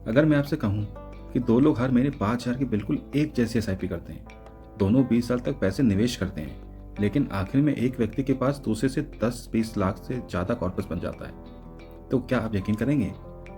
अगर मैं आपसे कहूँ कि दो लोग हर महीने 5,000 की बिल्कुल एक जैसी एसआईपी करते हैं, दोनों 20 साल तक पैसे निवेश करते हैं, लेकिन आखिर में एक व्यक्ति के पास दूसरे से 10-20 लाख से ज़्यादा कॉर्पस बन जाता है, तो क्या आप यकीन करेंगे?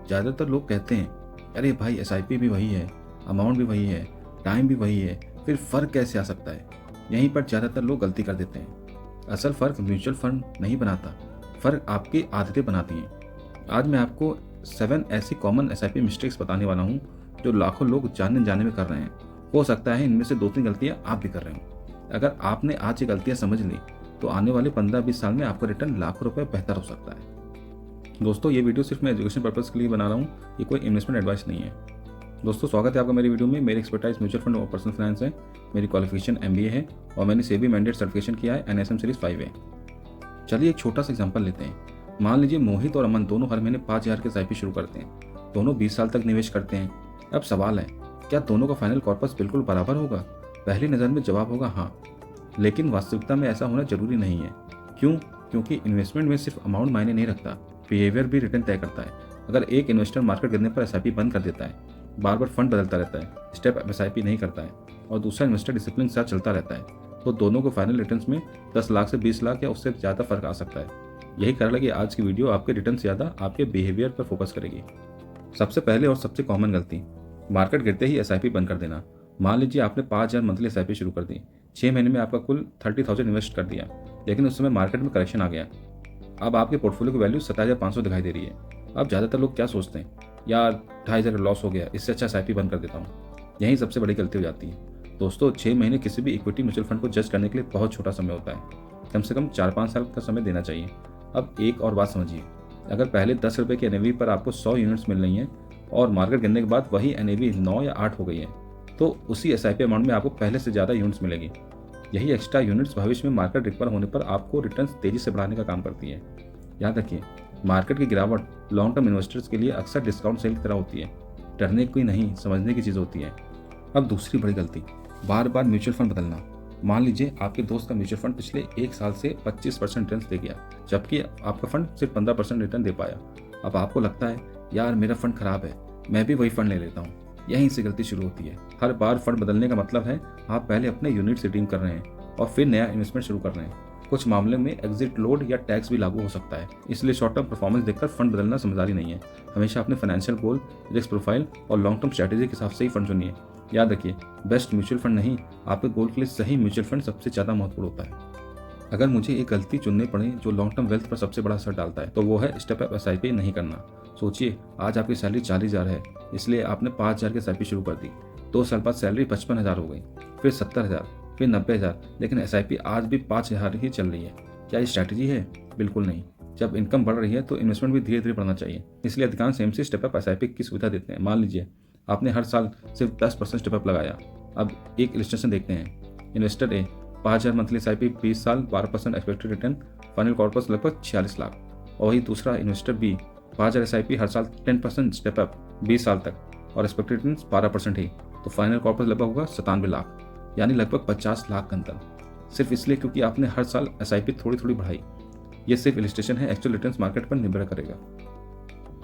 ज़्यादातर लोग कहते हैं, अरे भाई एसआईपी भी वही है, अमाउंट भी वही है, टाइम भी वही है, फिर फ़र्क कैसे आ सकता है? यहीं पर ज़्यादातर लोग गलती कर देते हैं। असल फ़र्क म्यूचुअल फंड नहीं बनाता, फ़र्क आपकी आदतें बनाती हैं। आज मैं आपको 7 ऐसी कॉमन एसआईपी मिस्टेक्स बताने वाला हूँ जो लाखों लोग जाने जाने में कर रहे हैं। हो सकता है इनमें से 2-3 गलतियाँ आप भी कर रहे हो। अगर आपने आज ये गलतियाँ समझ ली तो आने वाले 15-20 साल में आपका रिटर्न लाखों रुपए बेहतर हो सकता है। दोस्तों, ये वीडियो सिर्फ मैं एजुकेशन पर्पज़ के लिए बना रहा हूँ, ये कोई इन्वेस्टमेंट एडवाइस नहीं है। दोस्तों, स्वागत है आपका मेरी वीडियो में। मेरी एक्सपर्टाइज म्यूचुअल फंड और पर्सनल फाइनेंस है। मेरी क्वालिफिकेशन MBA है और मैंने सेबी मैंडेट सर्टिफिकेशन किया है NSM सीरीज 5A। चलिए एक छोटा सा एग्जांपल लेते हैं। मान लीजिए मोहित और अमन दोनों हर महीने 5,000 के एसआईपी शुरू करते हैं। दोनों 20 साल तक निवेश करते हैं। अब सवाल है, क्या दोनों का फाइनल कॉर्पस बिल्कुल बराबर होगा? पहली नज़र में जवाब होगा हाँ, लेकिन वास्तविकता में ऐसा होना जरूरी नहीं है। क्यों? क्योंकि इन्वेस्टमेंट में सिर्फ अमाउंट मायने नहीं रखता, बिहेवियर भी रिटर्न तय करता है। अगर एक इन्वेस्टर मार्केट गिरने पर एसआईपी बंद कर देता है, बार बार फंड बदलता रहता है, स्टेप एसआईपी नहीं करता है, और दूसरा इन्वेस्टर डिसिप्लिन के साथ चलता रहता है, तो दोनों को फाइनल रिटर्न्स में 10 लाख से 20 लाख या उससे ज़्यादा फर्क आ सकता है। यही कारण है कि आज की वीडियो आपके रिटर्न से ज़्यादा आपके बिहेवियर पर फोकस करेगी। सबसे पहले और सबसे कॉमन गलती, मार्केट गिरते ही एसआईपी बंद कर देना। मान लीजिए आपने 5,000 मंथली एसआईपी शुरू कर दी, 6 महीने में आपका कुल 30,000 इन्वेस्ट कर दिया, लेकिन उस समय मार्केट में करेक्शन आ गया। अब आपके पोर्टफोलियो की वैल्यू 27,500 दिखाई दे रही है। अब ज़्यादातर लोग क्या सोचते हैं, यार 2,500 लॉस हो गया, इससे अच्छा एसआईपी बंद कर देता हूँ। यही सबसे बड़ी गलती हो जाती है। दोस्तों, 6 महीने किसी भी इक्विटी म्यूचुअल फंड को जज करने के लिए बहुत छोटा समय होता है। कम से कम 4-5 साल का समय देना चाहिए। अब एक और बात समझिए, अगर पहले 10 रुपये की NAV पर आपको 100 यूनिट्स मिल रही हैं और मार्केट गिरने के बाद वही NAV 9 या 8 हो गई है, तो उसी एसआईपी अमाउंट में आपको पहले से ज़्यादा यूनिट्स मिलेगी। यही एक्स्ट्रा यूनिट्स भविष्य में मार्केट रिकवर होने पर आपको रिटर्न तेजी से बढ़ाने का काम करती है। याद रखिए, मार्केट की गिरावट लॉन्ग टर्म इन्वेस्टर्स के लिए अक्सर डिस्काउंट सेल की तरह होती है। डरने की नहीं, समझने की चीज़ होती है। अब दूसरी बड़ी गलती, बार बार म्यूचुअल फंड बदलना। मान लीजिए आपके दोस्त का म्यूचुअल फंड पिछले 1 साल से 25% रिटर्न दे गया, जबकि आपका फंड सिर्फ 15% रिटर्न दे पाया। अब आपको लगता है, यार मेरा फंड खराब है, मैं भी वही फंड ले लेता हूँ। यहीं से गलती शुरू होती है। हर बार फंड बदलने का मतलब है आप पहले अपने यूनिट्स रिडीम कर रहे हैं और फिर नया इन्वेस्टमेंट शुरू कर रहे हैं। कुछ मामले में एग्जिट लोड या टैक्स भी लागू हो सकता है। इसलिए शॉर्ट टर्म परफॉर्मेंस देखकर फंड बदलना समझदारी नहीं है। हमेशा अपने फाइनेंशियल गोल, रिस्क प्रोफाइल और लॉन्ग टर्म स्ट्रैटेजी के हिसाब से ही फंड चुनिए। याद रखिए, बेस्ट म्यूचुअल फंड नहीं, आपके गोल के लिए सही म्यूचुअल फंड सबसे ज़्यादा महत्वपूर्ण होता है। अगर मुझे एक गलती चुननी पड़े जो लॉन्ग टर्म वेल्थ पर सबसे बड़ा असर डालता है, तो वो है स्टेप अप एसआईपी नहीं करना। सोचिए, आज आपकी सैलरी 40,000 है, इसलिए आपने 5,000 की एसआईपी शुरू कर दी। 2 साल बाद सैलरी 55,000 हो गई, फिर 70,000, फिर 90,000, लेकिन एसआईपी आज भी 5,000 ही चल रही है। क्या ये स्ट्रैटेजी है? बिल्कुल नहीं। जब इनकम बढ़ रही है तो इन्वेस्टमेंट भी धीरे धीरे बढ़ना चाहिए। इसलिए अधिकांश एमसी स्टेप अप एसआईपी की सुविधा देते हैं। मान लीजिए आपने हर साल सिर्फ 10% स्टेप अप लगाया। अब एक इलस्ट्रेशन देखते हैं। इन्वेस्टर ए 5,000 मंथली एसआईपी, 20 साल, 12% एक्सपेक्टेड रिटर्न, फाइनल कॉर्पस लगभग 46 लाख। और वही दूसरा इन्वेस्टर बी, 5,000 एसआईपी, हर साल 10% स्टेप अप, 20 साल तक, और एक्सपेक्टेड रिटर्न 12% ही, तो फाइनल कॉर्पस लगभग होगा 97 लाख, यानी लगभग 50 लाख का अंतर, सिर्फ इसलिए क्योंकि आपने हर साल एसआईपी थोड़ी थोड़ी बढ़ाई। ये सिर्फ इलस्ट्रेशन है, एक्चुअल रिटर्न्स मार्केट पर निर्भर करेगा।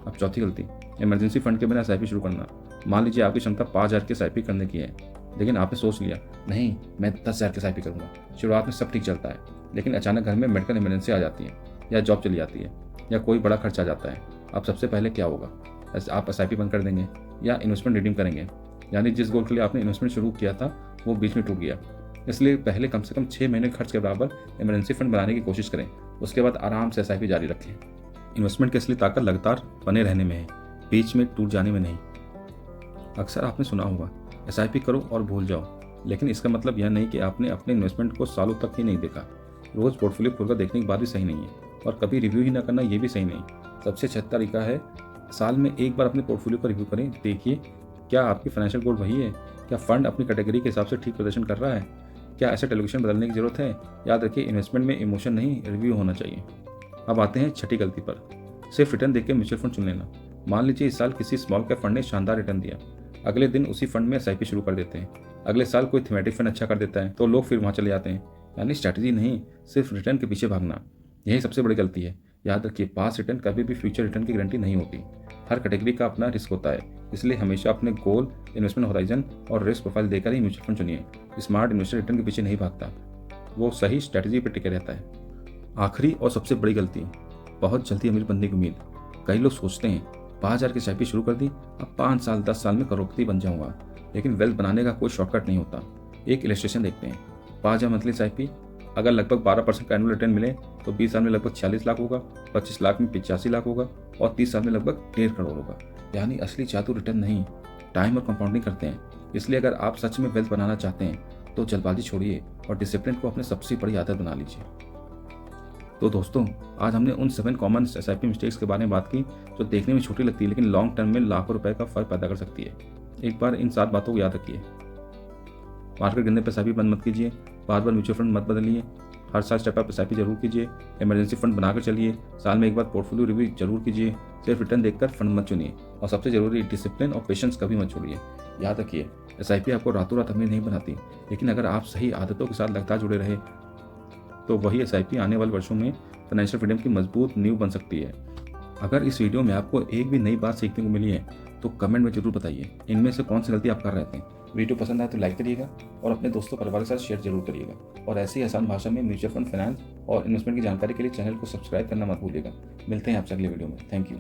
अब चौथी गलती, इमरजेंसी फंड के बिना एसआईपी शुरू करना। मान लीजिए आपकी क्षमता 5,000 की एसआईपी करने की है, लेकिन आपने सोच लिया, नहीं मैं 10,000 की एसआईपी करूंगा। शुरुआत में सब ठीक चलता है, लेकिन अचानक घर में मेडिकल इमरजेंसी आ जाती है, या जॉब चली जाती है, या कोई बड़ा खर्च आ जाता है। अब सबसे पहले क्या होगा? आप एसआईपी बंद कर देंगे या इन्वेस्टमेंट रिडीम करेंगे, यानी जिस गोल के लिए आपने इन्वेस्टमेंट शुरू किया था वो बीच में टूट गया। इसलिए पहले कम से कम 6 महीने खर्च के बराबर इमरजेंसी फंड बनाने की कोशिश करें, उसके बाद आराम से एसआईपी जारी रखें। इन्वेस्टमेंट की असली ताकत लगातार बने रहने में है, बीच में टूट जाने में नहीं। अक्सर आपने सुना होगा, एसआईपी करो और भूल जाओ, लेकिन इसका मतलब यह नहीं कि आपने अपने इन्वेस्टमेंट को सालों तक ही नहीं देखा। रोज पोर्टफोलियो खोलकर देखने की बात भी सही नहीं है, और कभी रिव्यू ही ना करना ये भी सही नहीं। सबसे अच्छा तरीका है, साल में एक बार अपने पोर्टफोलियो का रिव्यू करें। देखिए, क्या आपकी फाइनेंशियल गोल वही है? क्या फंड अपनी कैटेगरी के हिसाब से ठीक प्रदर्शन कर रहा है? क्या एसेट एलोकेशन बदलने की जरूरत है? याद रखिए, इन्वेस्टमेंट में इमोशन नहीं, रिव्यू होना चाहिए। अब आते हैं छठी गलती पर, सिर्फ रिटर्न देख के म्यूचुअल फंड चुन लेना। मान लीजिए इस साल किसी स्मॉल कैप फंड ने शानदार रिटर्न दिया, अगले दिन उसी फंड में एसआईपी शुरू कर देते हैं। अगले साल कोई थीमेटिक फंड अच्छा कर देता है तो लोग फिर वहाँ चले जाते हैं। यानी स्ट्रैटेजी नहीं, सिर्फ रिटर्न के पीछे भागना, यही सबसे बड़ी गलती है। याद रखिए, पास रिटर्न कभी भी फ्यूचर रिटर्न की गारंटी नहीं होती। हर कैटेगरी का अपना रिस्क होता है, इसलिए हमेशा अपने गोल, इन्वेस्टमेंट होराइजन और रिस्क प्रोफाइल देकर ही म्यूचुअल फंड चुनिए। स्मार्ट इन्वेस्टर रिटर्न के पीछे नहीं भागता, वो सही स्ट्रैटेजी पर टिके रहता है। आखिरी और सबसे बड़ी गलती, बहुत जल्दी अमीर बनने की उम्मीद। कई लोग सोचते हैं 5,000 की एसआईपी शुरू कर दी, अब 5 साल 10 साल में करोड़पति बन जाऊंगा। लेकिन वेल्थ बनाने का कोई शॉर्टकट नहीं होता। एक इलस्ट्रेशन देखते हैं। 5,000 मंथली एसआईपी, अगर लगभग 12% का एनुअल रिटर्न मिले तो 20 साल में लगभग 46 लाख होगा, 25 लाख में 85 लाख होगा और 30 साल में लगभग 1.5 करोड़ होगा। यानी असली जादू रिटर्न नहीं, टाइम और कंपाउंडिंग करते हैं। इसलिए अगर आप सच में वेल्थ बनाना चाहते हैं तो जल्दबाजी छोड़िए और डिसिप्लिन को अपने सबसे बड़ी आदत बना लीजिए। तो दोस्तों, आज हमने उन 7 कॉमन एसआईपी मिस्टेक्स के बारे में बात की जो देखने में छोटी लगती है लेकिन लॉन्ग टर्म में लाखों रुपए का फर्क पैदा कर सकती है। एक बार इन 7 बातों को याद रखिए। मार्केट गिरने पर एसआईपी बंद मत कीजिए, बार बार म्यूचुअल फंड मत बदलिए, हर साल स्टेप अप एसआईपी जरूर कीजिए, इमरजेंसी फंड बनाकर चलिए, साल में एक बार पोर्टफोलियो रिव्यू जरूर कीजिए, सिर्फ रिटर्न देखकर फंड मत चुनिए और सबसे जरूरी डिसिप्लिन और पेशेंस कभी मत छोड़िए। याद रखिए, एसआईपी आपको रातों रात अमीर नहीं बनाती, लेकिन अगर आप सही आदतों के साथ लगातार जुड़े रहे तो वही एसआईपी आने वाले वर्षों में फाइनेंशियल फ्रीडम की मजबूत नींव बन सकती है। अगर इस वीडियो में आपको एक भी नई बात सीखने को मिली है तो कमेंट में जरूर बताइए इनमें से कौन सी गलती आप कर रहे थे। वीडियो पसंद आए तो लाइक करिएगा और अपने दोस्तों परिवार के साथ शेयर जरूर करिएगा। और ऐसी आसान भाषा में म्यूचुअल फंड, फाइनेंस और इन्वेस्टमेंट की जानकारी के लिए चैनल को सब्सक्राइब करना मत भूलिएगा। मिलते हैं आपसे अगले वीडियो में। Thank you.